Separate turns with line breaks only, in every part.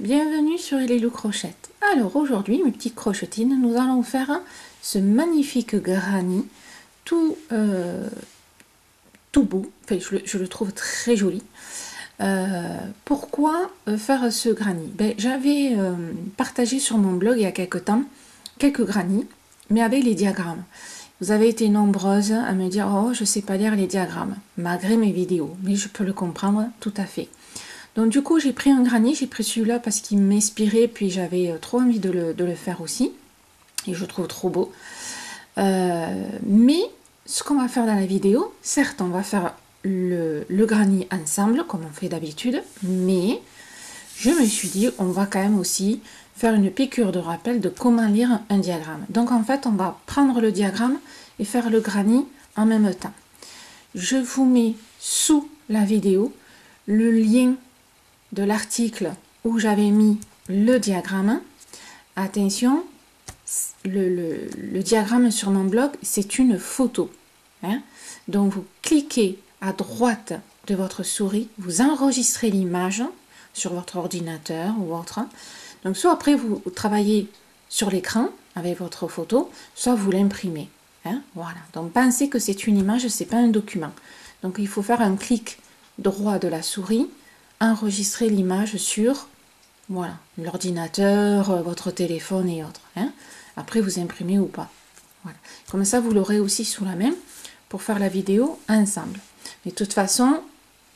Bienvenue sur Lilou Crochette. Alors aujourd'hui, mes petites crochetines, nous allons faire ce magnifique granny tout beau. Enfin, je le trouve très joli. Pourquoi faire ce granny? J'avais partagé sur mon blog il y a quelques temps quelques granny, mais avec les diagrammes. Vous avez été nombreuses à me dire « Oh, je ne sais pas lire les diagrammes », malgré mes vidéos. Mais je peux le comprendre tout à fait. Donc du coup, j'ai pris un granny, j'ai pris celui-là parce qu'il m'inspirait, puis j'avais trop envie de le faire aussi. Et je le trouve trop beau. Mais ce qu'on va faire dans la vidéo, certes, on va faire le granny ensemble, comme on fait d'habitude, mais je me suis dit, on va quand même aussi faire une piqûre de rappel de comment lire un diagramme. Donc en fait, on va prendre le diagramme et faire le granny en même temps. Je vous mets sous la vidéo le lien de l'article où j'avais mis le diagramme. Attention, le diagramme sur mon blog, c'est une photo. Donc vous cliquez à droite de votre souris, vous enregistrez l'image sur votre ordinateur ou autre. Donc soit après vous travaillez sur l'écran avec votre photo, soit vous l'imprimez. Voilà. Donc pensez que c'est une image, c'est pas un document. Donc il faut faire un clic droit de la souris, enregistrer l'image sur voilà, l'ordinateur, votre téléphone et autres. Après vous imprimez ou pas. Voilà. Comme ça vous l'aurez aussi sous la main pour faire la vidéo ensemble. Mais de toute façon,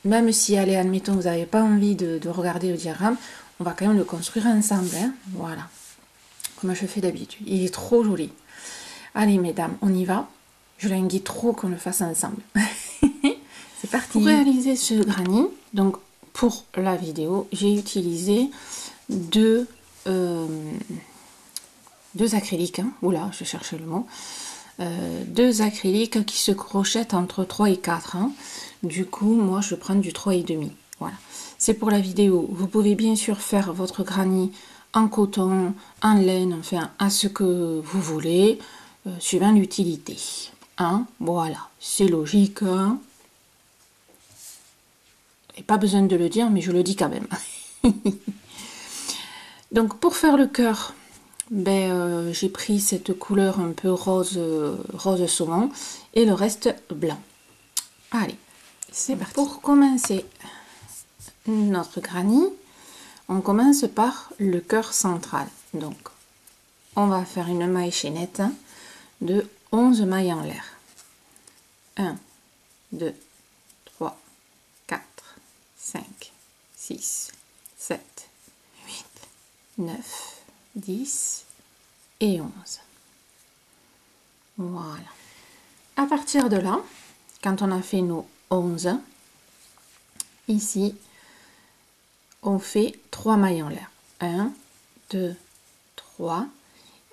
même si allez, admettons, vous n'avez pas envie de regarder le diagramme, on va quand même le construire ensemble. Voilà, comme je fais d'habitude. Il est trop joli. Allez, mesdames, on y va. Je l'invite trop qu'on le fasse ensemble. C'est parti. Pour réaliser ce granny, donc pour la vidéo, j'ai utilisé deux acryliques. Oula, je cherchais le mot. Deux acryliques qui se crochettent entre 3 et 4. Du coup, moi, je prends du 3,5. Voilà. C'est pour la vidéo. Vous pouvez bien sûr faire votre granny en coton, en laine, enfin, à ce que vous voulez, suivant l'utilité. Voilà. C'est logique. Et pas besoin de le dire, mais je le dis quand même. Donc, pour faire le cœur, j'ai pris cette couleur un peu rose saumon et le reste blanc. Allez, c'est parti. Pour commencer notre granny, on commence par le cœur central. Donc, on va faire une maille chaînette de 11 mailles en l'air. 1, 2, 3, 4, 5, 6, 7, 8, 9, 10 et 11. Voilà. À partir de là, quand on a fait nos 11, ici, on fait 3 mailles en l'air. 1, 2, 3,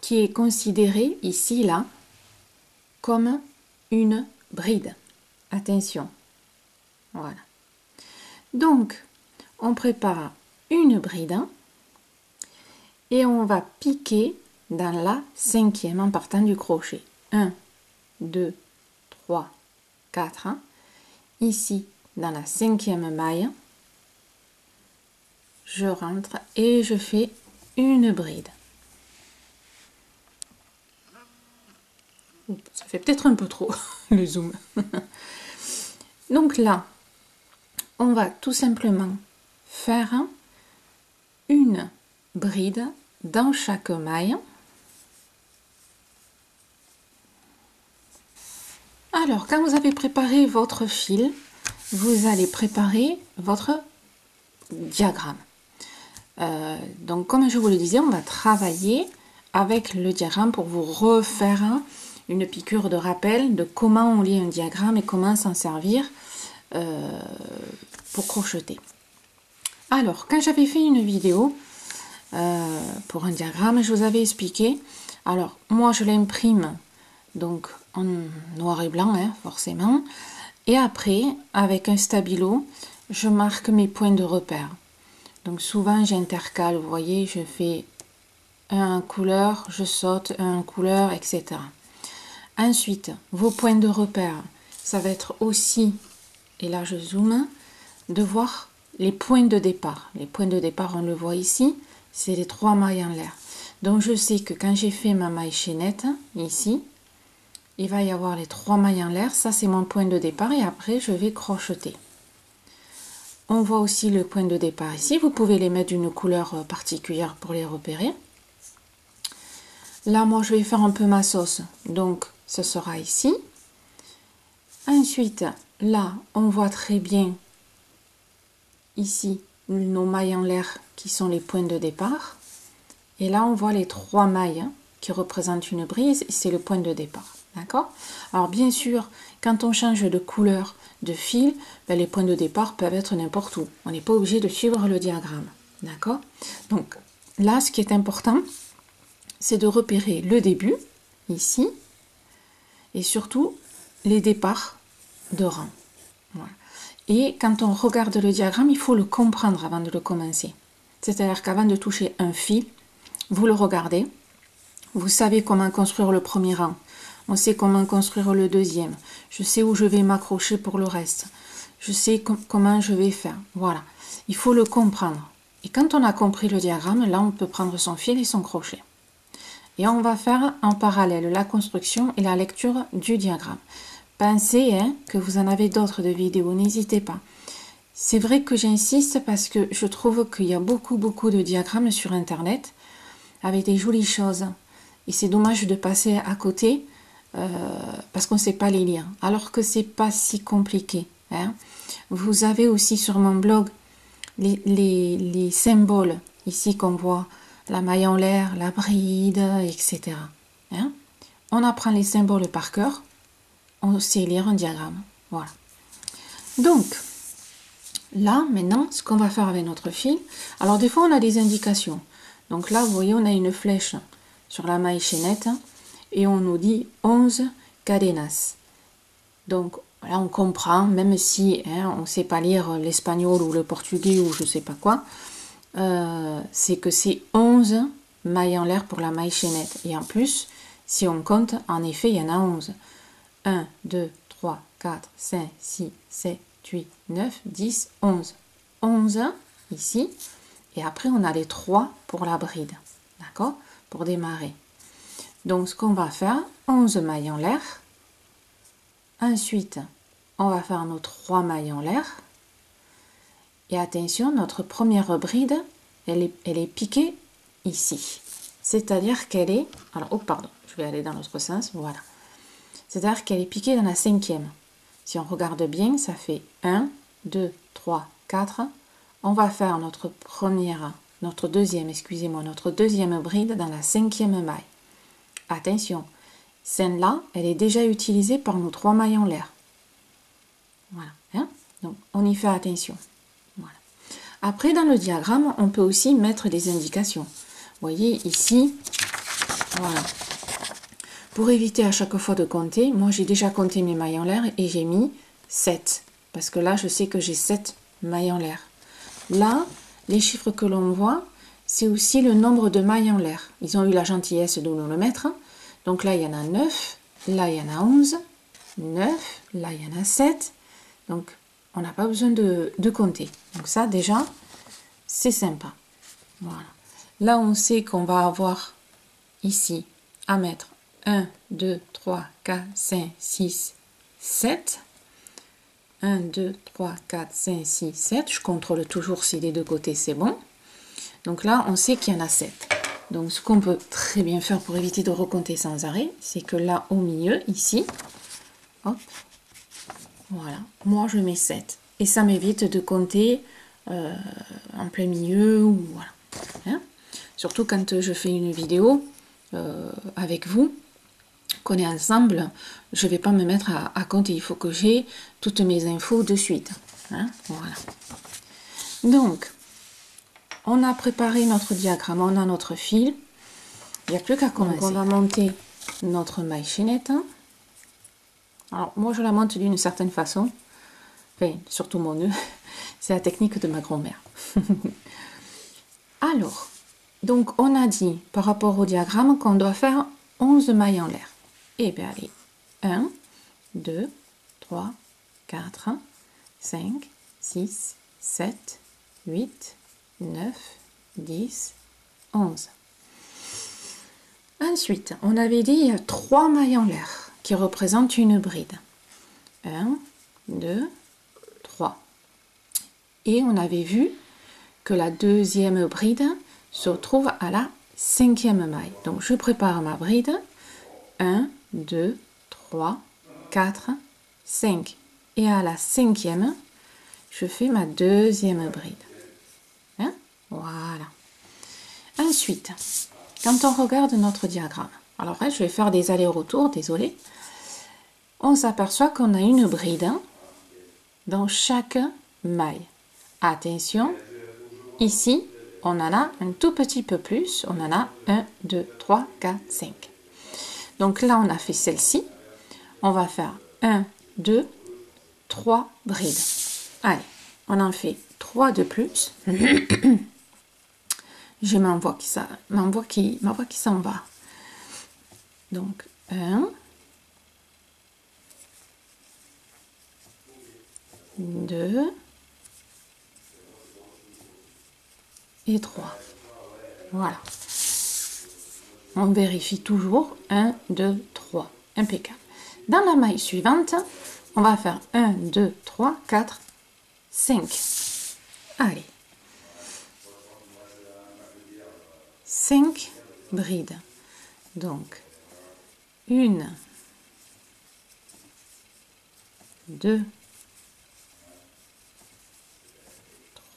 qui est considéré ici, là, comme une bride. Attention. Voilà. Donc, on prépare une bride et on va piquer dans la 5e en partant du crochet. 1, 2, 3, 4. Ici, dans la 5e maille, je rentre et je fais une bride. Ça fait peut-être un peu trop le zoom. Donc là, on va tout simplement faire une bride dans chaque maille. Alors, quand vous avez préparé votre fil, vous allez préparer votre diagramme. Donc, comme je vous le disais, on va travailler avec le diagramme pour vous refaire une piqûre de rappel de comment on lit un diagramme et comment s'en servir pour crocheter. Alors, quand j'avais fait une vidéo pour un diagramme, je vous avais expliqué. Alors, moi, je l'imprime donc en noir et blanc, forcément. Et après, avec un stabilo, je marque mes points de repère. Donc, souvent, j'intercale. Vous voyez, je fais un couleur, je saute, un couleur, etc. Ensuite, vos points de repère, ça va être aussi, et là je zoome, de voir les points de départ. Les points de départ, on le voit ici, c'est les 3 mailles en l'air. Donc je sais que quand j'ai fait ma maille chaînette, ici, il va y avoir les 3 mailles en l'air. Ça, c'est mon point de départ et après, je vais crocheter. On voit aussi le point de départ ici. Vous pouvez les mettre d'une couleur particulière pour les repérer. Là, moi, je vais faire un peu ma sauce. Donc, ce sera ici. Ensuite, là, on voit très bien ici nos mailles en l'air qui sont les points de départ. Et là, on voit les 3 mailles qui représentent une brise. Et c'est le point de départ. D'accord? Alors, bien sûr, quand on change de couleur de fil, ben, les points de départ peuvent être n'importe où. On n'est pas obligé de suivre le diagramme. D'accord? Donc, là, ce qui est important, c'est de repérer le début, ici, et surtout les départs de rang. Voilà. Et quand on regarde le diagramme, il faut le comprendre avant de le commencer. C'est-à-dire qu'avant de toucher un fil, vous le regardez, vous savez comment construire le premier rang, on sait comment construire le deuxième, je sais où je vais m'accrocher pour le reste, je sais comment je vais faire. Voilà, il faut le comprendre. Et quand on a compris le diagramme, là on peut prendre son fil et son crochet. Et on va faire en parallèle la construction et la lecture du diagramme. Pensez que vous en avez d'autres de vidéos, n'hésitez pas. C'est vrai que j'insiste parce que je trouve qu'il y a beaucoup de diagrammes sur internet avec des jolies choses. Et c'est dommage de passer à côté parce qu'on ne sait pas les lire. Alors que c'est pas si compliqué. Hein. Vous avez aussi sur mon blog les symboles ici qu'on voit. La maille en l'air, la bride, etc. Hein? On apprend les symboles par cœur, on sait lire un diagramme. Voilà. Donc, là, maintenant, ce qu'on va faire avec notre fil, alors des fois on a des indications. Donc là, vous voyez, on a une flèche sur la maille chaînette et on nous dit 11 cadenas. Donc là, on comprend, même si on ne sait pas lire l'espagnol ou le portugais ou je ne sais pas quoi, c'est que c'est 11 mailles en l'air pour la maille chaînette. Et en plus, si on compte, en effet, il y en a 11. 1, 2, 3, 4, 5, 6, 7, 8, 9, 10, 11. 11 ici. Et après, on a les 3 pour la bride. D'accord? Pour démarrer. Donc, ce qu'on va faire, 11 mailles en l'air. Ensuite, on va faire nos 3 mailles en l'air. Et attention, notre première bride, elle est piquée ici. C'est-à-dire qu'elle est... Alors, oh pardon, je vais aller dans l'autre sens, voilà. C'est-à-dire qu'elle est piquée dans la 5e. Si on regarde bien, ça fait 1, 2, 3, 4. On va faire notre deuxième bride dans la 5e maille. Attention, celle-là, elle est déjà utilisée par nos 3 mailles en l'air. Voilà. Hein? Donc, on y fait attention. Voilà. Après, dans le diagramme, on peut aussi mettre des indications. Vous voyez, ici, voilà. Pour éviter à chaque fois de compter, moi, j'ai déjà compté mes mailles en l'air et j'ai mis 7. Parce que là, je sais que j'ai 7 mailles en l'air. Là, les chiffres que l'on voit, c'est aussi le nombre de mailles en l'air. Ils ont eu la gentillesse de nous le mettre. Donc là, il y en a 9. Là, il y en a 11. 9. Là, il y en a 7. Donc, on n'a pas besoin de compter. Donc ça, déjà, c'est sympa. Voilà. Là, on sait qu'on va avoir ici à mettre 1, 2, 3, 4, 5, 6, 7. 1, 2, 3, 4, 5, 6, 7. Je contrôle toujours si des deux côtés c'est bon. Donc là, on sait qu'il y en a 7. Donc ce qu'on peut très bien faire pour éviter de recompter sans arrêt, c'est que là au milieu, ici, hop, voilà, moi je mets 7. Et ça m'évite de compter en plein milieu ou voilà. Hein? Surtout quand je fais une vidéo avec vous, qu'on est ensemble, je ne vais pas me mettre à compter. Il faut que j'ai toutes mes infos de suite. Hein? Voilà. Donc, on a préparé notre diagramme, on a notre fil. Il n'y a plus qu'à commencer. Donc, on va monter notre maille chaînette. Alors, moi, je la monte d'une certaine façon. Enfin, surtout mon nœud. C'est la technique de ma grand-mère. Alors, donc, on a dit, par rapport au diagramme, qu'on doit faire 11 mailles en l'air. Et bien, allez. 1, 2, 3, 4, 5, 6, 7, 8, 9, 10, 11. Ensuite, on avait dit il y a 3 mailles en l'air qui représentent une bride. 1, 2, 3. Et on avait vu que la deuxième bride se trouve à la 5e maille. Donc je prépare ma bride. 1, 2, 3, 4, 5. Et à la 5e, je fais ma deuxième bride. Hein? Voilà. Ensuite, quand on regarde notre diagramme, alors là, je vais faire des allers-retours, désolé. On s'aperçoit qu'on a une bride dans chaque maille. Attention, ici, on en a un tout petit peu plus. On en a 1, 2, 3, 4, 5. Donc là, on a fait celle-ci. On va faire 1, 2, 3 brides. Allez, on en fait 3 de plus. J'ai ma voix qui s'en va. Donc 1, 2 et 3. Voilà. On vérifie toujours 1, 2, 3. Impeccable. Dans la maille suivante, on va faire 1, 2, 3, 4, 5. Allez. 5 brides. Donc, 1, 2,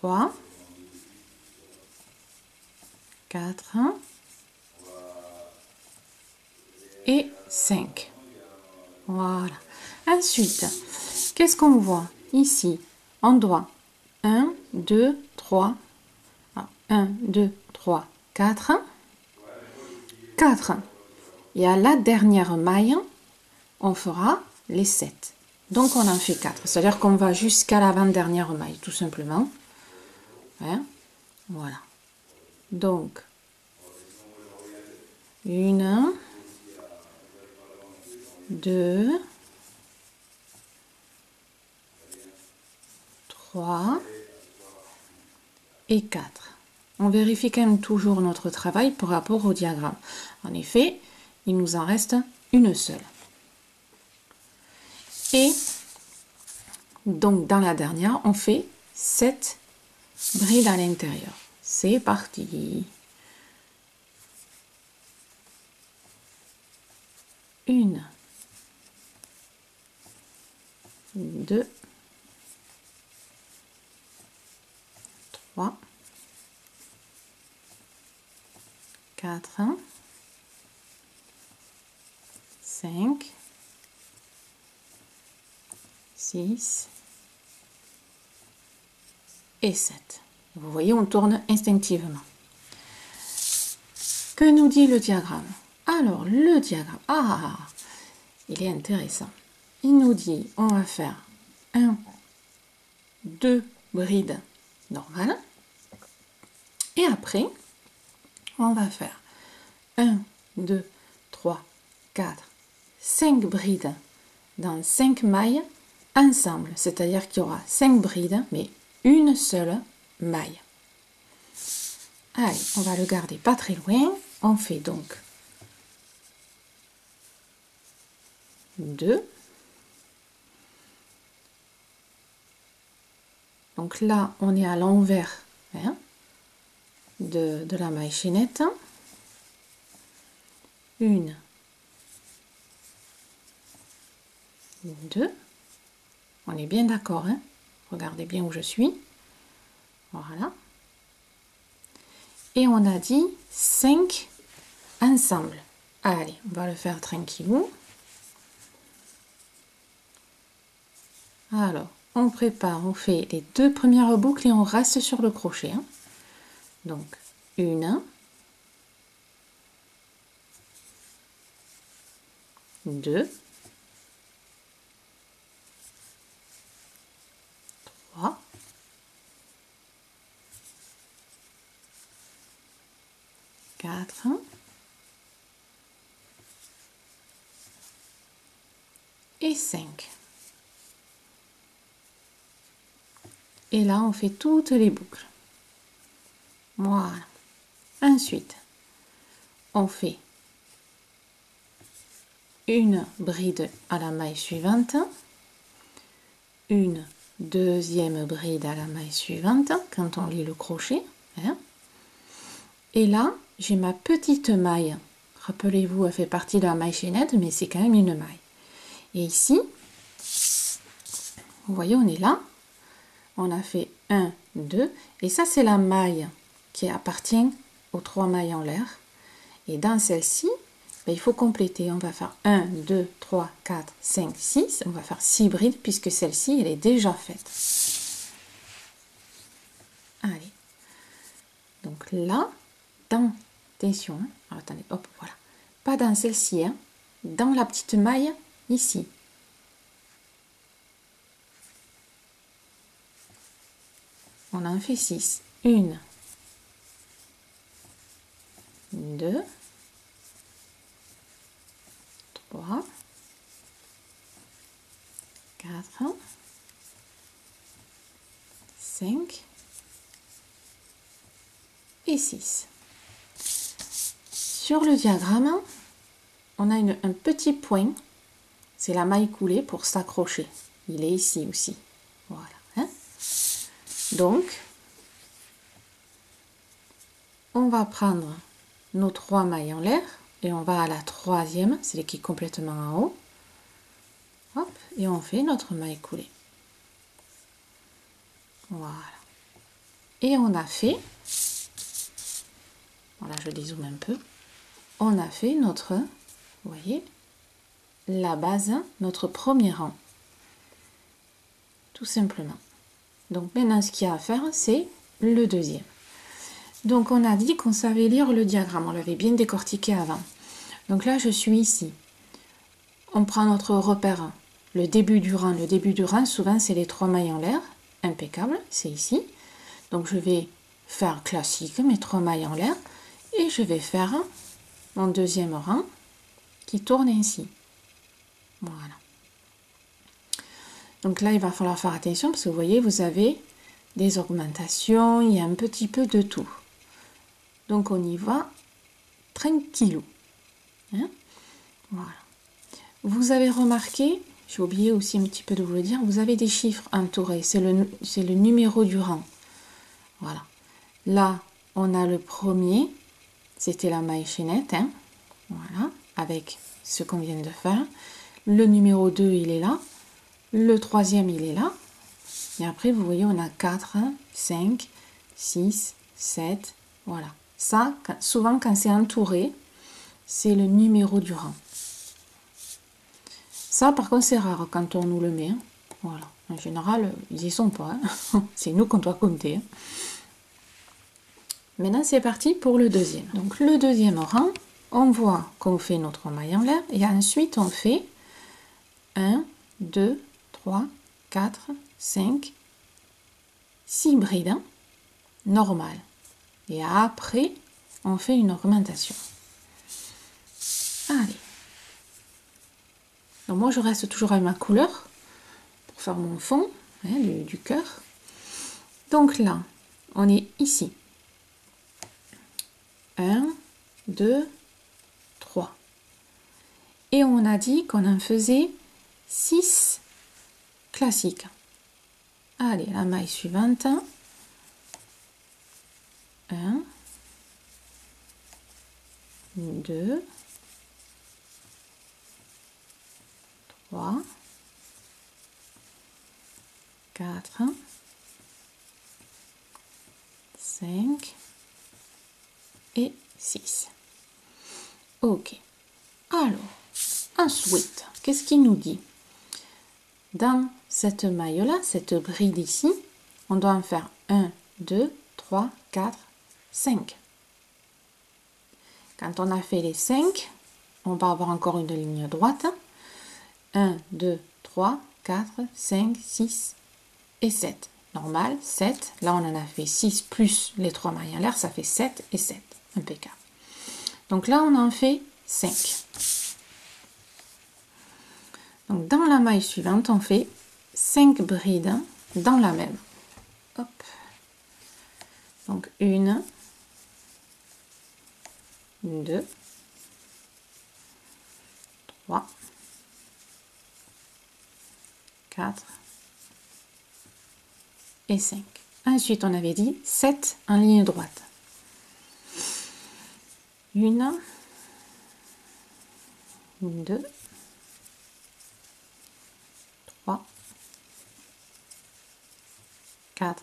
3, 4 et 5. Voilà. Ensuite, qu'est-ce qu'on voit ici? On doit 1, 2, 3, 1, 2, 3, 4, 4. Et à la dernière maille, on fera les 7. Donc on en fait 4. C'est-à-dire qu'on va jusqu'à l'avant-dernière maille, tout simplement. Hein? Voilà. Donc, 1, 2, 3 et 4. On vérifie quand même toujours notre travail par rapport au diagramme. En effet, il nous en reste une seule. Et donc dans la dernière, on fait 7 brides à l'intérieur. C'est parti. 1, 2, 3, 4, 5, 6 et 7. Vous voyez, on tourne instinctivement. Que nous dit le diagramme? Alors, le diagramme, il est intéressant. Il nous dit, on va faire 1, 2 brides normales. Et après, on va faire 1, 2, 3, 4, 5 brides dans 5 mailles ensemble. C'est-à-dire qu'il y aura 5 brides, mais une seule maille. Allez, on va le garder pas très loin. On fait donc 2. Donc là, on est à l'envers de la maille chaînette. 1, 2. On est bien d'accord, hein? Regardez bien où je suis. Voilà. Et on a dit 5 ensemble. Allez, on va le faire tranquillou. Alors, on prépare, on fait les 2 premières boucles et on reste sur le crochet. Hein. Donc, 1, 2, 3, 4 et 5. Et là, on fait toutes les boucles. Voilà. Ensuite, on fait une bride à la maille suivante, une deuxième bride à la maille suivante quand on lit le crochet, hein. Et là j'ai ma petite maille, rappelez-vous, elle fait partie de la maille chaînette, mais c'est quand même une maille. Et ici, vous voyez, on est là, on a fait 1, 2, et ça c'est la maille qui appartient aux 3 mailles en l'air. Et dans celle-ci, il faut compléter. On va faire 1, 2, 3, 4, 5, 6. On va faire 6 brides puisque celle-ci, elle est déjà faite. Allez. Donc là, dans, attention, hein. Alors, attendez, hop, voilà. Pas dans celle-ci, hein. Dans la petite maille, ici. On en fait 6. 1, 2, 3, 4, 5 et 6. Sur le diagramme, on a un petit point, c'est la maille coulée pour s'accrocher. Il est ici aussi. Voilà. Hein. Donc, on va prendre nos 3 mailles en l'air et on va à la troisième, c'est qui est complètement en haut. Hop, et on fait notre maille coulée. Voilà. Et on a fait, voilà, je dézoome un peu, on a fait notre, vous voyez, la base, notre premier rang. Tout simplement. Donc maintenant, ce qu'il y a à faire, c'est le deuxième. Donc on a dit qu'on savait lire le diagramme, on l'avait bien décortiqué avant. Donc là, je suis ici. On prend notre repère, le début du rang. Le début du rang, souvent, c'est les 3 mailles en l'air. Impeccable, c'est ici. Donc je vais faire classique, mes 3 mailles en l'air. Et je vais faire mon deuxième rang qui tourne ainsi. Voilà. Donc là, il va falloir faire attention parce que vous voyez, vous avez des augmentations, il y a un petit peu de tout. Donc on y va tranquillou. Hein, voilà. Vous avez remarqué, j'ai oublié aussi un petit peu de vous le dire, vous avez des chiffres entourés, c'est le numéro du rang. Voilà. Là, on a le premier, c'était la maille chaînette, hein, voilà, avec ce qu'on vient de faire. Le numéro 2, il est là. Le troisième, il est là. Et après, vous voyez, on a 4, 5, 6, 7, voilà. Ça, souvent, quand c'est entouré, c'est le numéro du rang. Ça, par contre, c'est rare quand on nous le met. Hein. Voilà. En général, ils y sont pas. Hein. C'est nous qu'on doit compter. Hein. Maintenant, c'est parti pour le deuxième. Donc, le deuxième rang, on voit qu'on fait notre maille en l'air. Et ensuite, on fait 1, 2, 3, 4, 5, 6 brides. Hein, normales. Et après, on fait une augmentation. Allez. Donc moi, je reste toujours avec ma couleur pour faire mon fond hein, du cœur. Donc là, on est ici. 1, 2, 3. Et on a dit qu'on en faisait 6 classiques. Allez, la maille suivante. 1, 2, 3, 4, 5 et 6. Ok. Alors, ensuite, qu'est-ce qu'il nous dit? Dans cette maille-là, cette bride ici, on doit en faire 1, 2, 3, 4, 5. Quand on a fait les 5, on va avoir encore une ligne droite. 1, 2, 3, 4, 5, 6 et 7. Normal, 7. Là, on en a fait 6 plus les 3 mailles en l'air, ça fait 7 et 7. Impeccable. Donc là, on en fait 5. Donc dans la maille suivante, on fait 5 brides dans la même. Hop. Donc 1, 2, 3, 4 et 5. Ensuite, on avait dit 7 en ligne droite. 1, 2, 3, 4,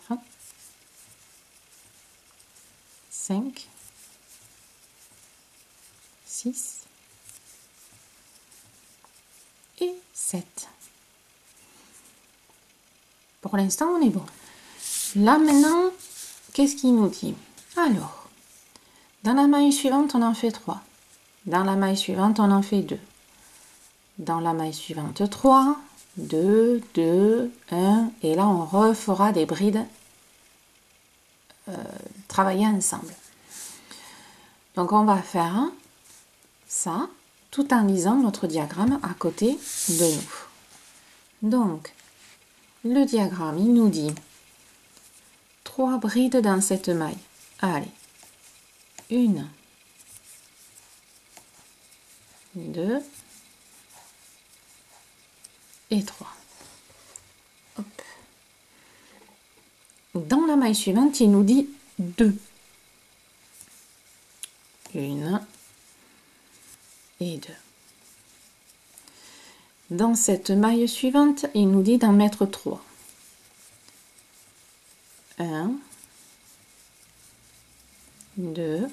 5, 6 et 7. Pour l'instant, on est bon. Là, maintenant, qu'est-ce qu'il nous dit? Alors, dans la maille suivante, on en fait 3. Dans la maille suivante, on en fait 2. Dans la maille suivante, 3, 2, 2, 1. Et là, on refera des brides travailler ensemble. Donc, on va faire ça tout en lisant notre diagramme à côté de nous. Donc, le diagramme, il nous dit 3 brides dans cette maille. Allez, 1, 2 et 3. Hop. Dans la maille suivante, il nous dit 2. 1 et 2. Dans cette maille suivante, il nous dit d'en mettre 3. 1, 2,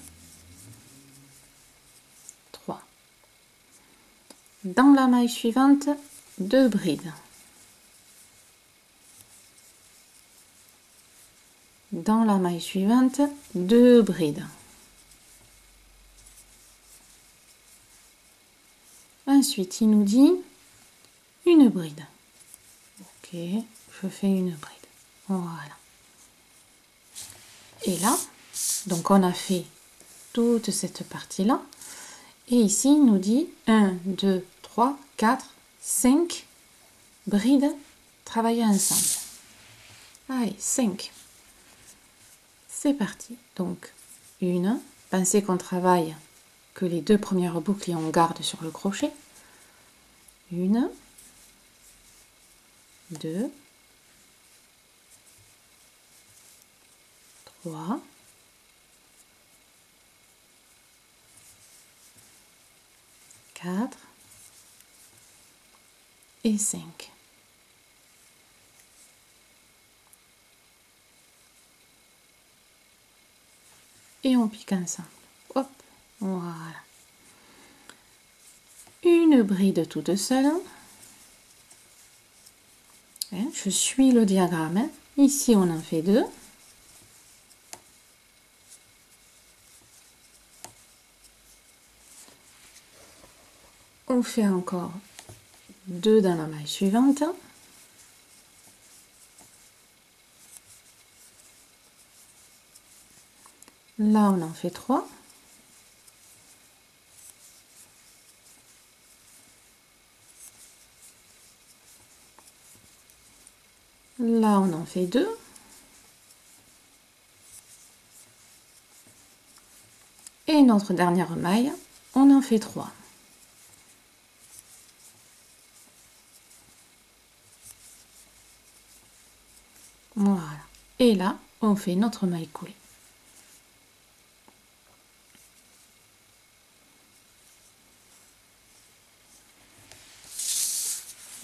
3. Dans la maille suivante, 2 brides. Dans la maille suivante, 2 brides. Ensuite, il nous dit une bride. Ok, je fais une bride. Voilà. Et là, donc on a fait toute cette partie-là. Et ici, il nous dit 1, 2, 3, 4, 5 brides travailler ensemble. Allez, 5. C'est parti. Donc, 1. Pensez qu'on travaille que les 2 premières boucles et on garde sur le crochet. 1, 2, 3, 4 et 5. Et on pique ensemble. Hop, voilà. Une bride toute seule. Je suis le diagramme. Ici, on en fait 2. On fait encore 2 dans la maille suivante. Là, on en fait 3. Là, on en fait 2. Et notre dernière maille, on en fait 3. Voilà. Et là, on fait notre maille coulée.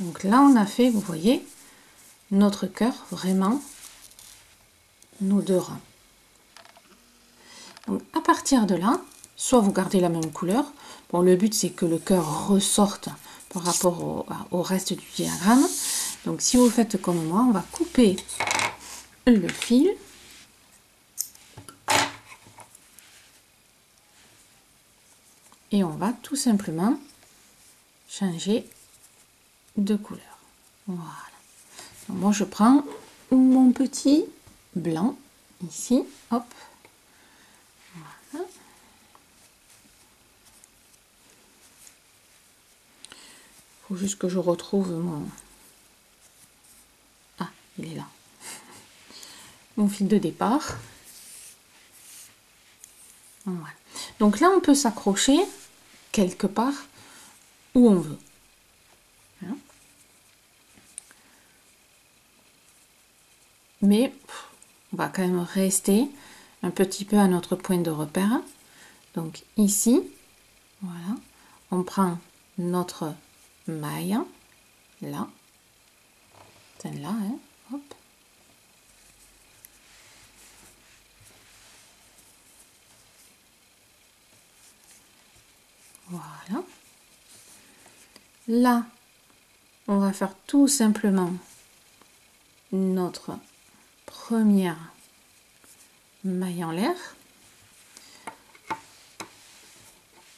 Donc là, on a fait, vous voyez, notre cœur, vraiment, nos 2 rangs. Donc à partir de là, soit vous gardez la même couleur. Bon, le but, c'est que le cœur ressorte par rapport au reste du diagramme. Donc si vous faites comme moi, on va couper le fil. Et on va tout simplement changer de couleur. Voilà. Donc moi, je prends mon petit blanc ici. Hop. Voilà. Il faut juste que je retrouve mon... Ah, il est là. Mon fil de départ. Voilà. Donc, Donc là, on peut s'accrocher quelque part où on veut. Hein? Mais on va quand même rester un petit peu à notre point de repère. Donc ici, voilà, on prend notre maille, là, celle-là, hein, hop. Voilà. Là, on va faire tout simplement notre première maille en l'air.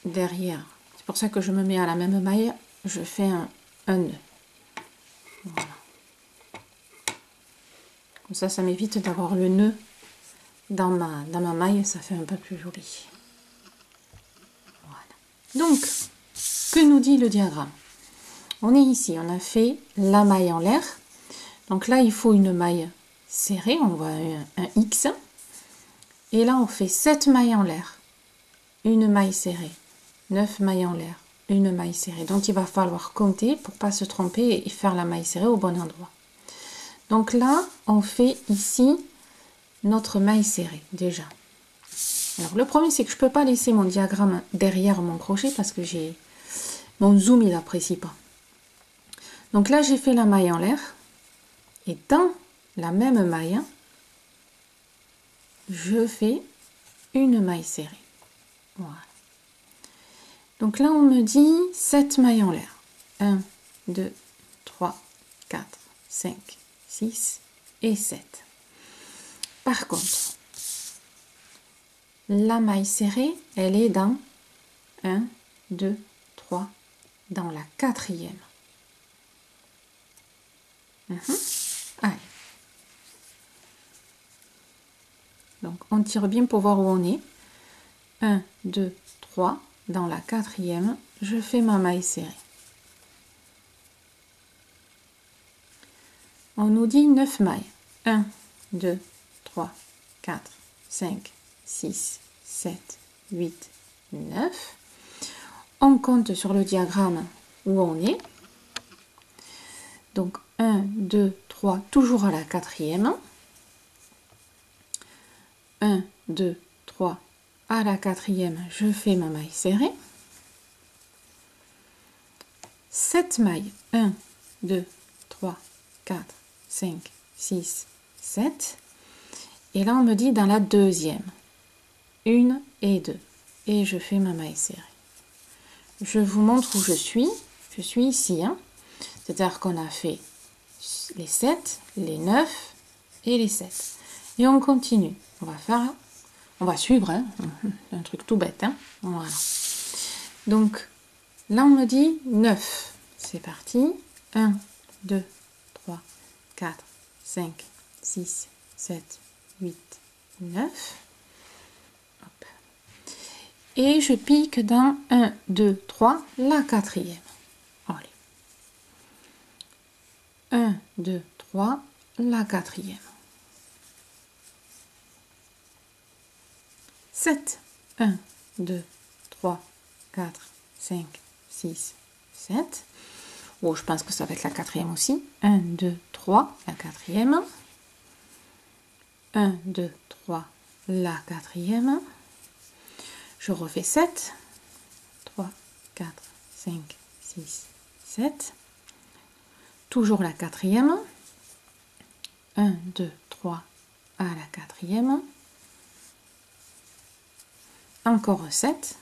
Derrière, c'est pour ça que je me mets à la même maille, je fais un nœud. Voilà. Comme ça m'évite d'avoir le nœud dans ma maille, ça fait un peu plus joli. Voilà. Donc, que nous dit le diagramme? On est ici, on a fait la maille en l'air. Donc là, il faut une maille serrée, on voit un X. Et là, on fait 7 mailles en l'air, une maille serrée, 9 mailles en l'air, une maille serrée. Donc, il va falloir compter pour ne pas se tromper et faire la maille serrée au bon endroit. Donc là, on fait ici notre maille serrée, déjà. Alors, le premier, c'est que je ne peux pas laisser mon diagramme derrière mon crochet parce que mon zoom, il n'apprécie pas. Donc là, j'ai fait la maille en l'air. Et dans la même maille, je fais une maille serrée. Voilà. Donc là, on me dit 7 mailles en l'air. 1, 2, 3, 4, 5, 6 et 7. Par contre, la maille serrée, elle est dans 1, 2, 3, dans la quatrième. Allez. Donc, on tire bien pour voir où on est. 1, 2, 3. Dans la quatrième, je fais ma maille serrée. On nous dit 9 mailles. 1, 2, 3, 4, 5, 6, 7, 8, 9. On compte sur le diagramme où on est. Donc 1, 2, 3, toujours à la quatrième. 1, 2, 3, à la quatrième, je fais ma maille serrée. 7 mailles. 1, 2, 3, 4, 5, 6, 7. Et là, on me dit dans la deuxième. 1 et 2. Et je fais ma maille serrée. Je vous montre où je suis. Je suis ici. Hein. C'est-à-dire qu'on a fait les 7, les 9 et les 7. Et on continue. On va suivre. Hein. Un truc tout bête. Hein. Voilà. Donc, là, on me dit 9. C'est parti. 1, 2, 3, 4, 5, 6, 7, 8, 9. Hop. Et je pique dans 1, 2, 3, la quatrième. Allez. 1, 2, 3, la quatrième. 7. 1, 2, 3, 4, 5, 6, 7. Oh, je pense que ça va être la quatrième aussi. 1, 2, 3, la quatrième. 1, 2, 3, la quatrième. Je refais 7. 3, 4, 5, 6, 7. Toujours la quatrième. 1, 2, 3, à la quatrième. Encore 7.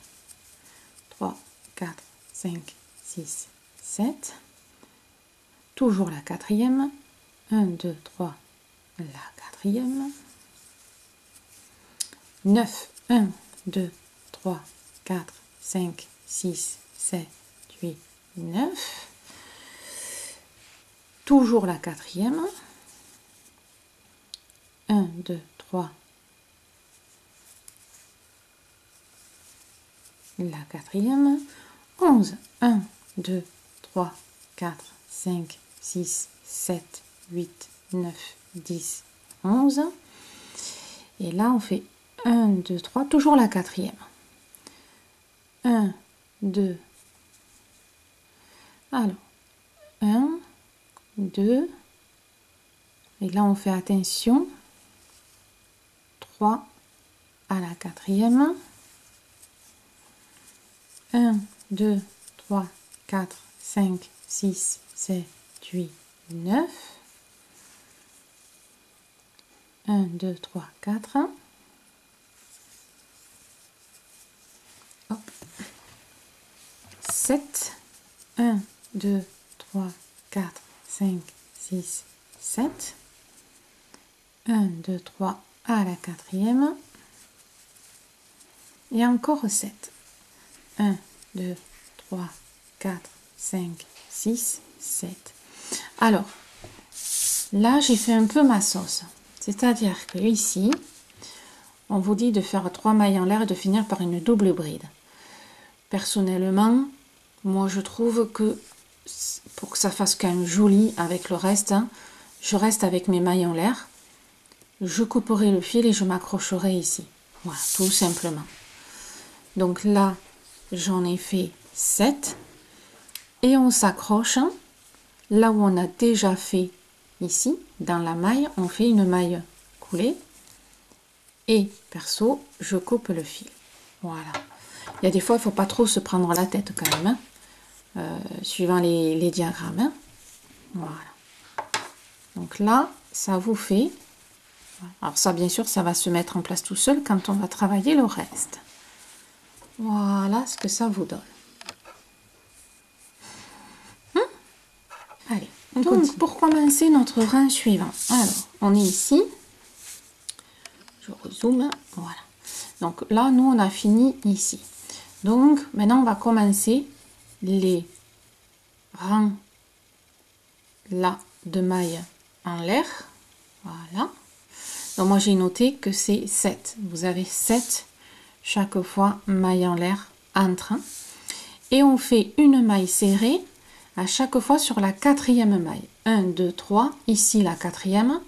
3, 4, 5, 6, 7. Toujours la quatrième. 1, 2, 3, la quatrième. 9. 1, 2, 3, 4, 5, 6, 7, 8, 9. Toujours la quatrième. 1, 2, 3. La quatrième. 11. 1, 2, 3, 4, 5, 6, 7, 8, 9, 10, 11. Et là, on fait 1, 2, 3, toujours la quatrième. 1, 2. Alors, 1, 2. Et là, on fait attention. 3 à la quatrième. 1, 2, 3, 4, 5, 6, 7, 8, 9. 1, 2, 3, 4. Hop. 7. 1, 2, 3, 4, 5, 6, 7. 1, 2, 3 à la quatrième. Et encore 7. 1, 2, 3, 4, 5, 6, 7. Alors, là, j'ai fait un peu ma sauce. C'est-à-dire que ici, on vous dit de faire 3 mailles en l'air et de finir par une double bride. Personnellement, moi, je trouve que pour que ça fasse quand même joli avec le reste, hein, je reste avec mes mailles en l'air. Je couperai le fil et je m'accrocherai ici. Voilà, tout simplement. Donc là, j'en ai fait 7. Et on s'accroche. Là où on a déjà fait ici, dans la maille, on fait une maille coulée. Et perso, je coupe le fil. Voilà. Il y a des fois, il ne faut pas trop se prendre la tête quand même, hein, suivant les diagrammes. Hein. Voilà. Donc là, ça vous fait... Alors ça, bien sûr, ça va se mettre en place tout seul quand on va travailler le reste. Voilà ce que ça vous donne. Allez, donc pour commencer notre rang suivant. Alors, on est ici. Je rezoome. Voilà. Donc là, nous, on a fini ici. Donc, maintenant, on va commencer les rangs là de mailles en l'air. Voilà. Donc, moi, j'ai noté que c'est 7. Vous avez 7 chaque fois mailles en l'air entre. Et on fait une maille serrée à chaque fois sur la quatrième maille. 1, 2, 3. Ici, la quatrième.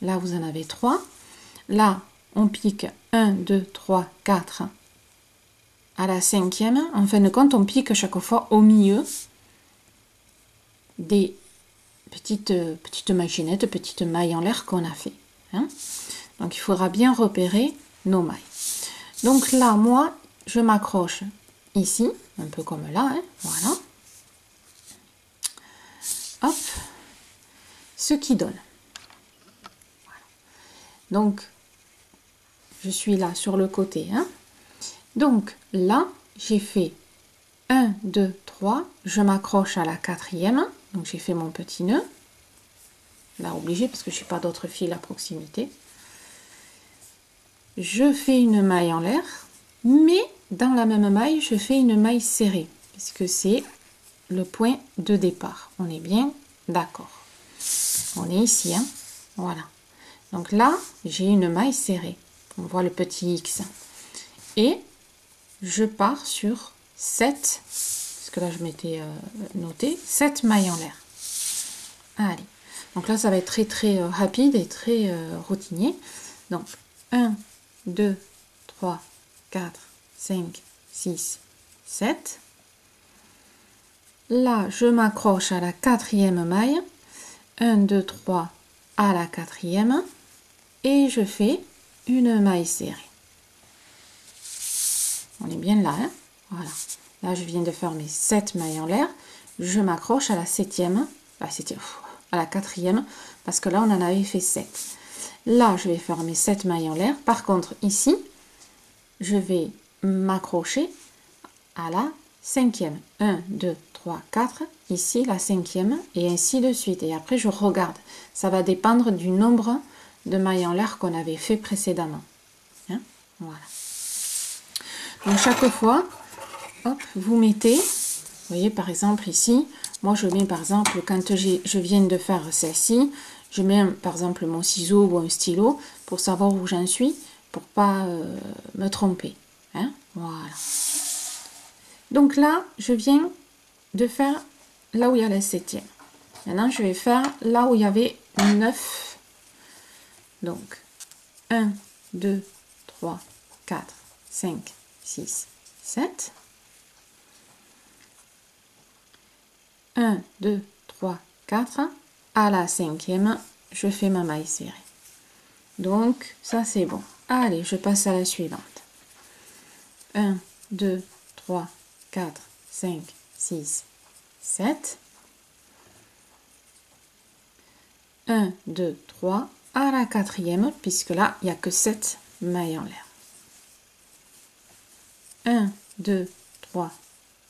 Là, vous en avez 3. Là, on pique 1, 2, 3, 4 à la cinquième. En fin de compte, on pique chaque fois au milieu des petites machinettes, petites mailles en l'air qu'on a fait. Hein. Donc, il faudra bien repérer nos mailles. Donc là, moi, je m'accroche ici, un peu comme là. Hein, voilà. Hop. Ce qui donne. Voilà. Donc, je suis là sur le côté. Hein. Donc là, j'ai fait 1, 2, 3. Je m'accroche à la quatrième. Donc, j'ai fait mon petit nœud. Là, obligé parce que je n'ai pas d'autres fils à proximité. Je fais une maille en l'air. Mais dans la même maille, je fais une maille serrée. Puisque c'est le point de départ. On est bien d'accord. On est ici. Hein. Voilà. Donc là, j'ai une maille serrée. On voit le petit X. Et je pars sur 7, parce que là je m'étais noté, 7 mailles en l'air. Allez, donc là ça va être très très rapide et très routinier. Donc 1, 2, 3, 4, 5, 6, 7. Là je m'accroche à la quatrième maille. 1, 2, 3 à la quatrième. Et je fais une maille serrée. On est bien là, hein. Voilà. Là, je viens de faire mes 7 mailles en l'air. Je m'accroche à la septième, à la quatrième, parce que là, on en avait fait 7. Là, je vais faire mes 7 mailles en l'air. Par contre, ici, je vais m'accrocher à la cinquième. 1, 2, 3, 4. Ici, la cinquième, et ainsi de suite. Et après, je regarde. Ça va dépendre du nombre de mailles en l'air qu'on avait fait précédemment. Hein, voilà. Donc chaque fois, hop, vous mettez, vous voyez par exemple ici, moi je mets par exemple quand je viens de faire celle-ci, je mets par exemple mon ciseau ou un stylo pour savoir où j'en suis, pour pas me tromper. Hein, voilà. Donc là, je viens de faire là où il y a la septième. Maintenant, je vais faire là où il y avait 9. Donc, 1, 2, 3, 4, 5, 6, 7. 1, 2, 3, 4. À la cinquième, je fais ma maille serrée. Donc, ça c'est bon. Allez, je passe à la suivante. 1, 2, 3, 4, 5, 6, 7. 1, 2, 3. À la quatrième, puisque là, il n'y a que 7 mailles en l'air. 1, 2, 3,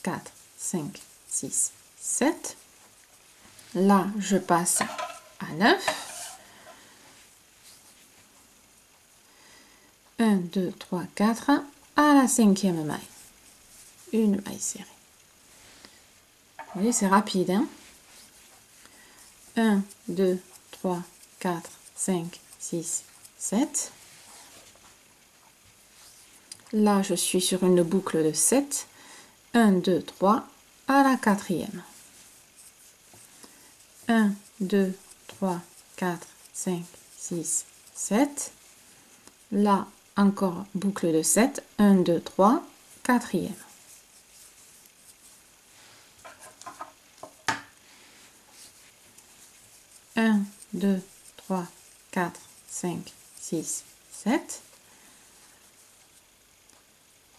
4, 5, 6, 7. Là, je passe à 9. 1, 2, 3, 4. À la cinquième maille. Une maille serrée. Vous voyez, c'est rapide, hein? 1, 2, 3, 4, 5, 6, 7. Là, je suis sur une boucle de 7. 1, 2, 3. À la quatrième. 1, 2, 3, 4, 5, 6, 7. Là, encore boucle de 7. 1, 2, 3, quatrième. Un, 2, 3, 4, 5, 6, 7.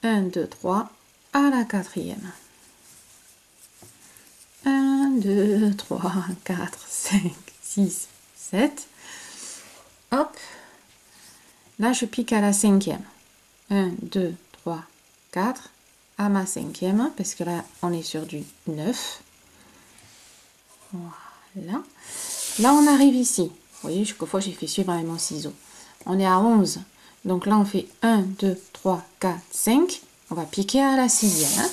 1, 2, 3, à la quatrième. 1, 2, 3, 4, 5, 6, 7. Hop. Là, je pique à la cinquième. 1, 2, 3, 4. À ma cinquième, parce que là, on est sur du 9. Voilà. Là, on arrive ici. Vous voyez, quelquefois, j'ai fait suivre avec mon ciseau. On est à 11. Donc là, on fait 1, 2, 3, 4, 5. On va piquer à la sixième.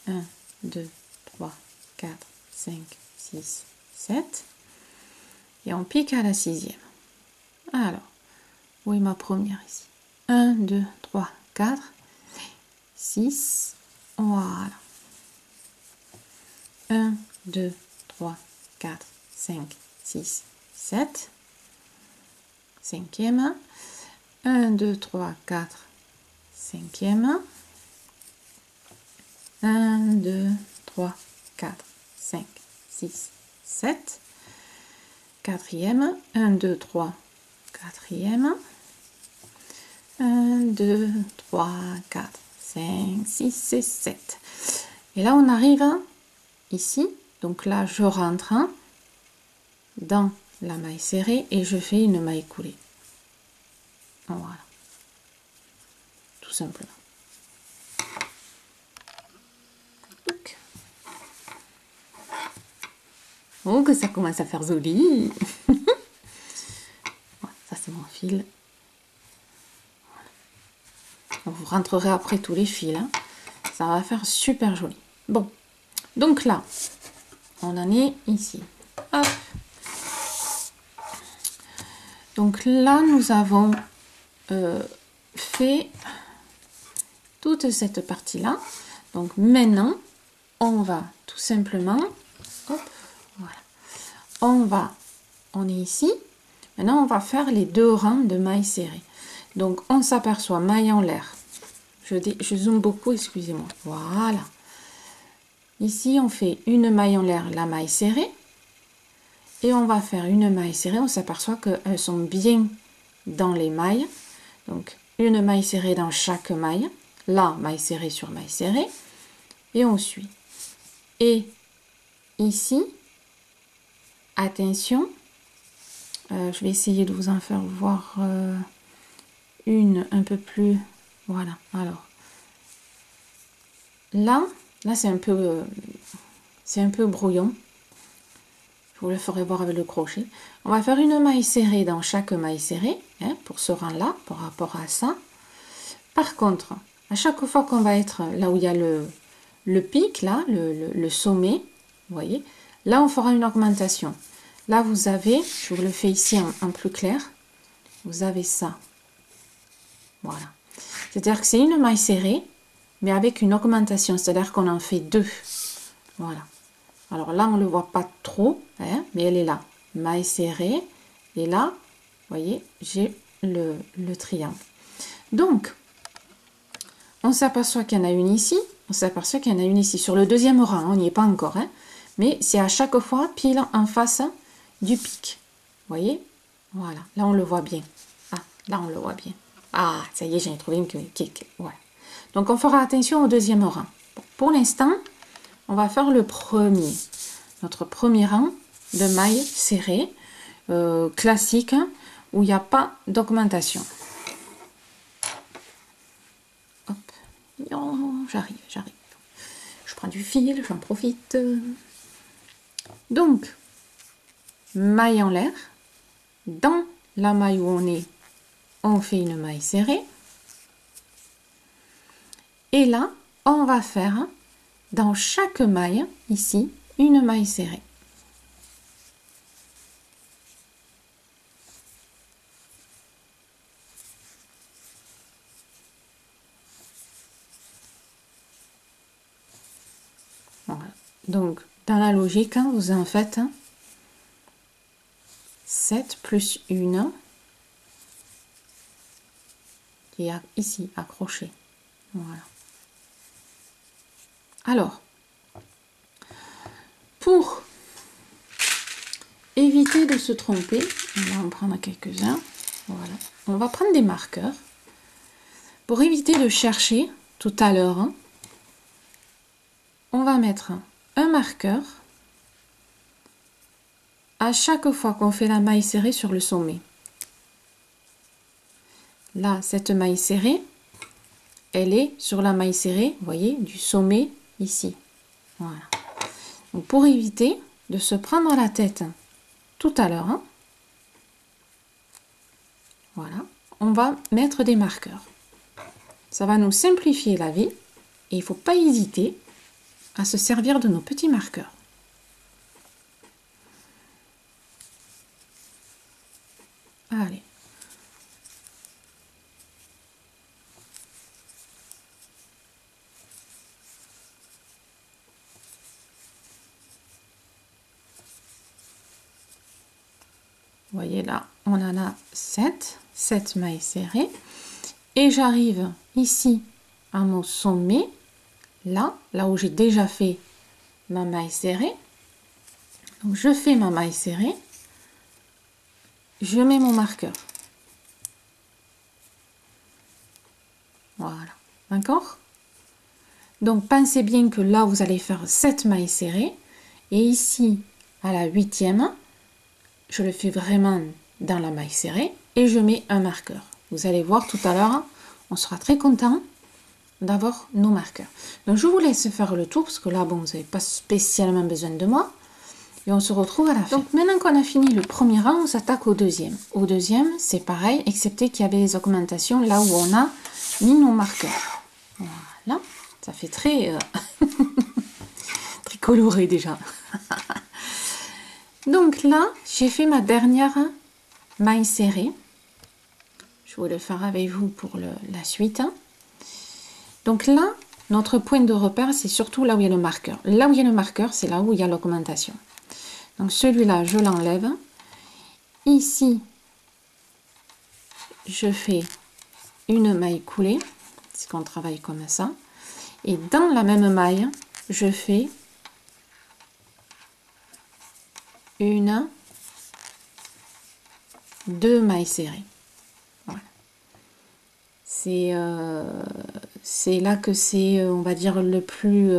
1, 2, 3, 4, 5, 6, 7. Et on pique à la sixième. Alors, où est ma première ici? 1, 2, 3, 4, 6. Voilà. 1, 2, 3, 4, 5, 6, 7. Cinquième. 1, 2, 3, 4. Cinquième. 1, 2, 3, 4, 5, 6, 7. Quatrième. 1, 2, 3. Quatrième. 1, 2, 3, 4, 5, 6 et 7. Et là, on arrive ici. Donc là, je rentre dans la maille serrée et je fais une maille coulée. Voilà. Tout simplement. Oh, que ça commence à faire joli. Ça, c'est mon fil. Vous rentrerez après tous les fils. Hein. Ça va faire super joli. Bon. Donc là, on en est ici. Hop. Donc là, nous avons fait toute cette partie-là. Donc maintenant, on va tout simplement... Hop, voilà. On est ici. Maintenant, on va faire les 2 rangs de mailles serrées. Donc, on s'aperçoit maille en l'air. Je zoome beaucoup, excusez-moi. Voilà. Ici, on fait une maille en l'air, la maille serrée. Et on va faire une maille serrée. On s'aperçoit qu'elles sont bien dans les mailles. Donc, une maille serrée dans chaque maille. Là, maille serrée sur maille serrée. Et on suit. Et ici, attention, je vais essayer de vous en faire voir une un peu plus... Voilà, alors. Là c'est un peu brouillon. Je vous le ferai voir avec le crochet. On va faire une maille serrée dans chaque maille serrée, hein, pour ce rang-là, par rapport à ça. Par contre, à chaque fois qu'on va être là où il y a le pic, là, le sommet, vous voyez, là, on fera une augmentation. Là, vous avez, je vous le fais ici en plus clair, vous avez ça. Voilà. C'est-à-dire que c'est une maille serrée, mais avec une augmentation, c'est-à-dire qu'on en fait 2. Voilà. Alors là, on ne le voit pas trop, hein, mais elle est là. Maille serrée. Et là, vous voyez, j'ai le triangle. Donc, on s'aperçoit qu'il y en a une ici, on s'aperçoit qu'il y en a une ici. Sur le deuxième rang, on n'y est pas encore, hein, mais c'est à chaque fois pile en face du pic. Vous voyez? Voilà, là on le voit bien. Ah, là on le voit bien. Ah, ça y est, j'en ai trouvé une qui... Ouais. Donc on fera attention au deuxième rang. Bon, pour l'instant, on va faire le premier. Notre premier rang de mailles serrées, classique, hein, où il n'y a pas d'augmentation. Hop, oh, j'arrive. Je prends du fil, j'en profite. Donc, maille en l'air. Dans la maille où on est, on fait une maille serrée. Et là, on va faire dans chaque maille, ici, une maille serrée. Voilà. Donc, dans la logique, hein, vous en faites 7 plus 1 qui est ici accroché. Voilà. Alors, pour éviter de se tromper, on va en prendre quelques-uns. Voilà. On va prendre des marqueurs. Pour éviter de chercher tout à l'heure, hein, on va mettre un marqueur à chaque fois qu'on fait la maille serrée sur le sommet. Là, cette maille serrée, elle est sur la maille serrée, vous voyez, du sommet ici. Voilà. Donc, pour éviter de se prendre la tête tout à l'heure, hein, voilà, on va mettre des marqueurs. Ça va nous simplifier la vie et il ne faut pas hésiter à se servir de nos petits marqueurs. Allez. Vous voyez là, on en a 7 mailles serrées. Et j'arrive ici à mon sommet, là où j'ai déjà fait ma maille serrée. Donc je fais ma maille serrée, je mets mon marqueur. Voilà, d'accord? Donc pensez bien que là vous allez faire 7 mailles serrées et ici à la 8e, je le fais vraiment dans la maille serrée et je mets un marqueur. Vous allez voir tout à l'heure, on sera très content d'avoir nos marqueurs. Donc je vous laisse faire le tour parce que là bon, vous n'avez pas spécialement besoin de moi et on se retrouve à la fin. Donc maintenant qu'on a fini le premier rang, on s'attaque au deuxième. Au deuxième, c'est pareil, excepté qu'il y avait des augmentations là où on a mis nos marqueurs. Voilà, ça fait très très coloré déjà. Donc là, j'ai fait ma dernière maille serrée. Je vais le faire avec vous pour la suite. Donc là, notre point de repère, c'est surtout là où il y a le marqueur. Là où il y a le marqueur, c'est là où il y a l'augmentation. Donc celui-là, je l'enlève. Ici, je fais une maille coulée, c'est qu'on travaille comme ça. Et dans la même maille, je fais deux mailles serrées. Voilà. C'est là que c'est, on va dire, le plus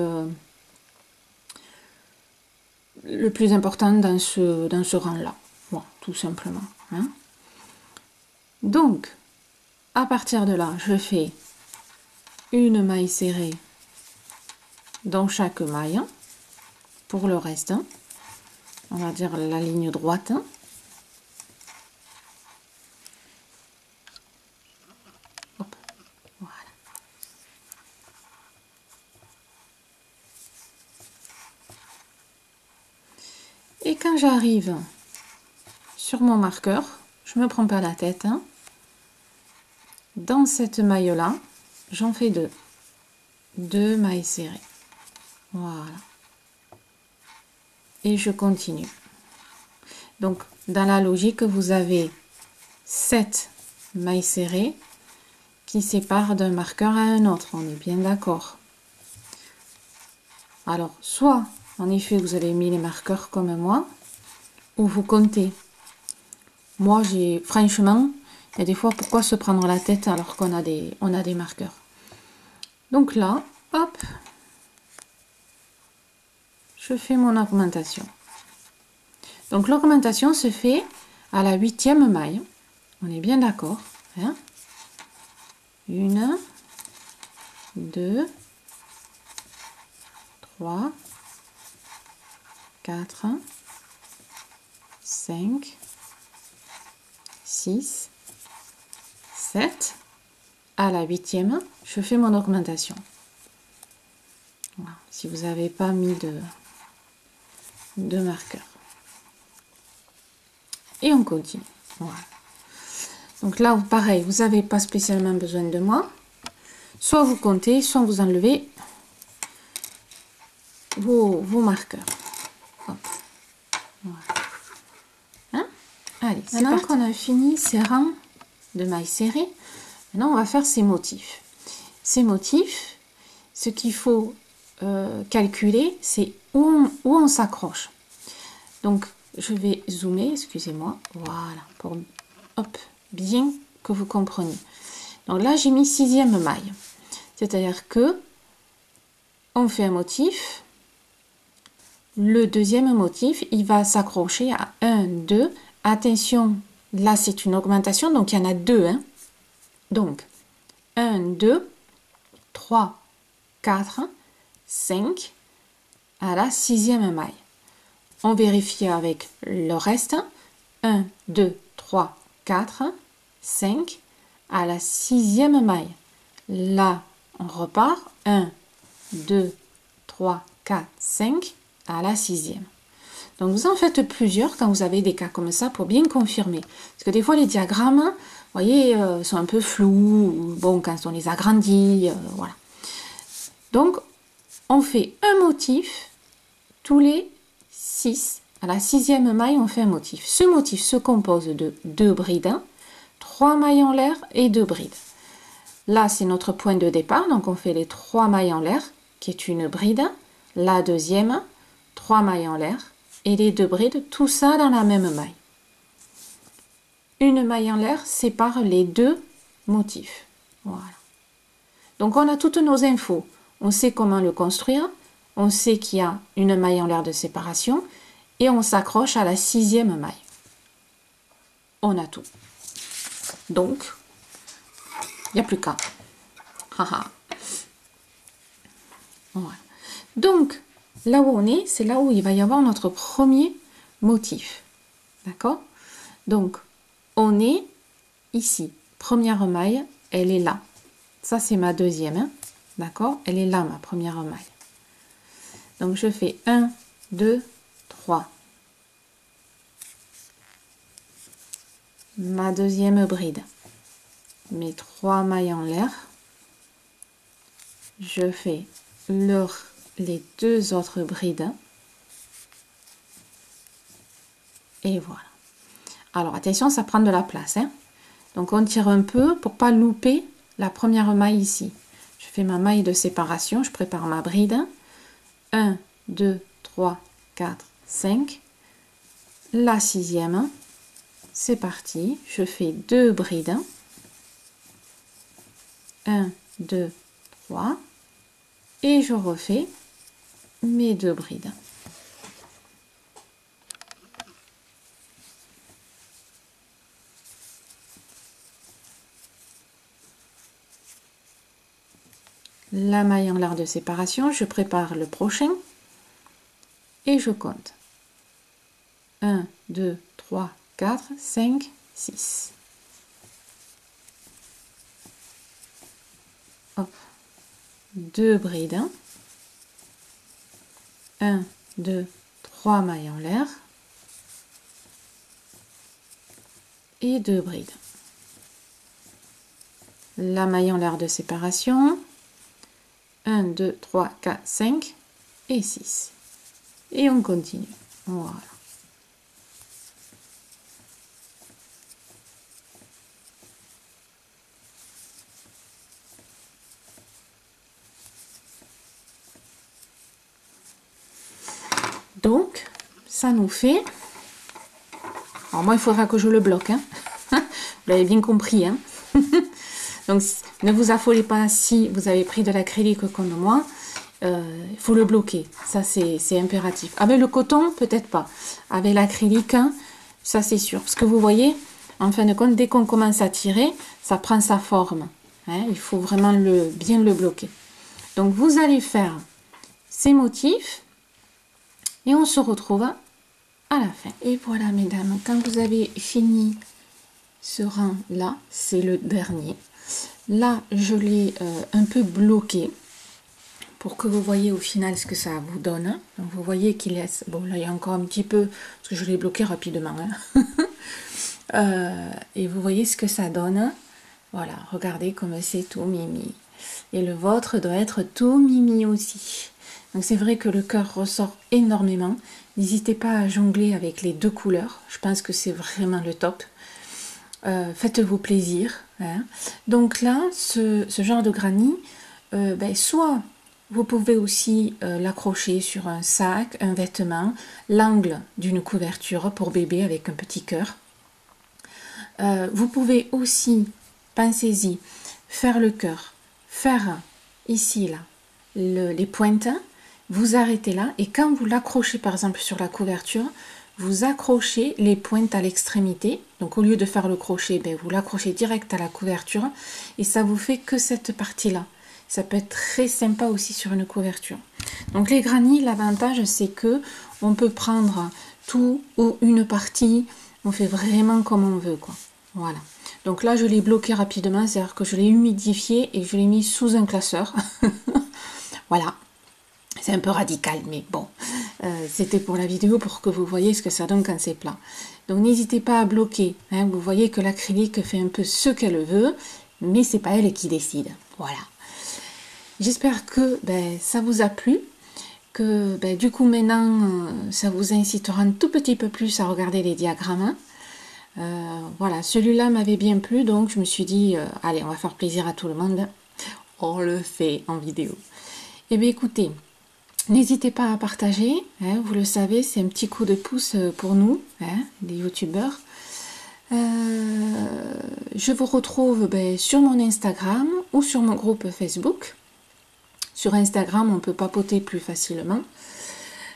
important dans ce rang-là. Bon, tout simplement. Hein. Donc, à partir de là, je fais une maille serrée dans chaque maille. Pour le reste, on va dire la ligne droite. Hop, voilà. Et quand j'arrive sur mon marqueur, je me prends pas la tête. Hein. Dans cette maille-là, j'en fais deux mailles serrées. Voilà. Et je continue. Donc, dans la logique, vous avez 7 mailles serrées qui séparent d'un marqueur à un autre. On est bien d'accord. Alors, soit, en effet, vous avez mis les marqueurs comme moi, ou vous comptez. Moi, franchement, il y a des fois, pourquoi se prendre la tête alors qu'on a des marqueurs? Donc là, hop, je fais mon augmentation. Donc l'augmentation se fait à la 8e maille. On est bien d'accord, hein? 1, 2, 3, 4, 5, 6, 7. À la 8e, je fais mon augmentation. Voilà. Si vous n'avez pas mis de marqueur. Et on continue. Voilà. Donc là, pareil, vous n'avez pas spécialement besoin de moi. Soit vous comptez, soit vous enlevez vos marqueurs. Hop. Voilà. Hein? Allez, maintenant qu'on a fini ces rangs de mailles serrées, maintenant on va faire ces motifs. Ces motifs, ce qu'il faut calculer, c'est où on s'accroche. Donc, je vais zoomer, excusez-moi, voilà, pour hop, bien que vous compreniez. Donc là, j'ai mis 6e maille. C'est-à-dire que on fait un motif. Le deuxième motif, il va s'accrocher à 1, 2. Attention, là, c'est une augmentation, donc il y en a 2. Hein. Donc, 1, 2, 3, 4, 5 à la 6e maille. On vérifie avec le reste. 1, 2, 3, 4, 5 à la 6e maille. Là, on repart. 1, 2, 3, 4, 5 à la 6e. Donc, vous en faites plusieurs quand vous avez des cas comme ça pour bien confirmer. Parce que des fois, les diagrammes, vous voyez, sont un peu flous. Bon, quand on les agrandit, voilà. Donc, on fait un motif tous les 6. À la 6e maille, on fait un motif. Ce motif se compose de 2 brides, 3 mailles en l'air et 2 brides. Là, c'est notre point de départ. Donc, on fait les 3 mailles en l'air, qui est une bride. La deuxième, 3 mailles en l'air et les 2 brides, tout ça dans la même maille. Une maille en l'air sépare les 2 motifs. Voilà. Donc, on a toutes nos infos. On sait comment le construire. On sait qu'il y a une maille en l'air de séparation. Et on s'accroche à la 6e maille. On a tout. Donc, il n'y a plus qu'à. Voilà. Donc, là où on est, c'est là où il va y avoir notre premier motif. D'accord? Donc, on est ici. Première maille, elle est là. Ça, c'est ma deuxième. Hein? D'accord? Elle est là, ma première maille. Donc, je fais 1, 2, 3. Ma deuxième bride. Mes 3 mailles en l'air. Je fais les 2 autres brides. Et voilà. Alors, attention, ça prend de la place. Hein? Donc, on tire un peu pour pas louper la première maille ici. Je fais ma maille de séparation. Je prépare ma bride. 1, 2, 3, 4, 5. La 6e. C'est parti. Je fais 2 brides. 1, 2, 3. Et je refais mes 2 brides. La maille en l'air de séparation, je prépare le prochain et je compte. 1, 2, 3, 4, 5, 6. Hop. 2 brides. 1, 2, 3 mailles en l'air. Et 2 brides. La maille en l'air de séparation. 1, 2, 3, 4, 5 et 6. Et on continue. Voilà. Donc, ça nous fait... Alors moi, il faudra que je le bloque. Hein. Vous l'avez bien compris. Hein. Donc, ne vous affolez pas si vous avez pris de l'acrylique comme moi. Il faut le bloquer. Ça, c'est impératif. Avec le coton, peut-être pas. Avec l'acrylique, hein, ça, c'est sûr. Parce que vous voyez, en fin de compte, dès qu'on commence à tirer, ça prend sa forme. Hein. Il faut vraiment bien le bloquer. Donc, vous allez faire ces motifs et on se retrouve à la fin. Et voilà, mesdames, quand vous avez fini ce rang là, c'est le dernier. Là, je l'ai un peu bloqué pour que vous voyez au final ce que ça vous donne. Donc, vous voyez qu'il laisse... Bon, là, il y a encore un petit peu, parce que je l'ai bloqué rapidement. Hein. Et vous voyez ce que ça donne. Voilà, regardez comme c'est tout mimi. Et le vôtre doit être tout mimi aussi. Donc, c'est vrai que le cœur ressort énormément. N'hésitez pas à jongler avec les deux couleurs. Je pense que c'est vraiment le top. Faites-vous plaisir. Hein. Donc là, ce genre de granny, soit vous pouvez aussi l'accrocher sur un sac, un vêtement, l'angle d'une couverture pour bébé avec un petit cœur. Vous pouvez aussi, pensez-y, faire le cœur, faire ici, là, les pointes, vous arrêtez là et quand vous l'accrochez par exemple sur la couverture, vous accrochez les pointes à l'extrémité. Donc au lieu de faire le crochet, vous l'accrochez direct à la couverture et ça vous fait que cette partie-là. Ça peut être très sympa aussi sur une couverture. Donc les granny, l'avantage c'est que on peut prendre tout ou une partie. On fait vraiment comme on veut, quoi. Voilà. Donc là, je l'ai bloqué rapidement, c'est-à-dire que je l'ai humidifié et je l'ai mis sous un classeur. Voilà. C'est un peu radical, mais bon, c'était pour la vidéo pour que vous voyez ce que ça donne quand c'est plat. Donc n'hésitez pas à bloquer. Hein, vous voyez que l'acrylique fait un peu ce qu'elle veut, mais c'est pas elle qui décide. Voilà. J'espère que ça vous a plu, que du coup maintenant ça vous incitera un tout petit peu plus à regarder les diagrammes. Voilà, celui-là m'avait bien plu, donc je me suis dit, allez, on va faire plaisir à tout le monde. On le fait en vidéo. Eh bien écoutez, n'hésitez pas à partager, hein, vous le savez, c'est un petit coup de pouce pour nous, hein, les youtubeurs. Je vous retrouve sur mon Instagram ou sur mon groupe Facebook. Sur Instagram, on peut papoter plus facilement.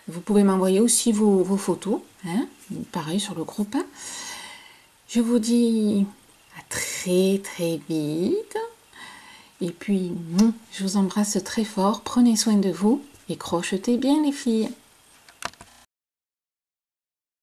Vous pouvez m'envoyer aussi vos photos, hein, pareil sur le groupe. Je vous dis à très très vite. Et puis, je vous embrasse très fort. Prenez soin de vous et crochetez bien les filles.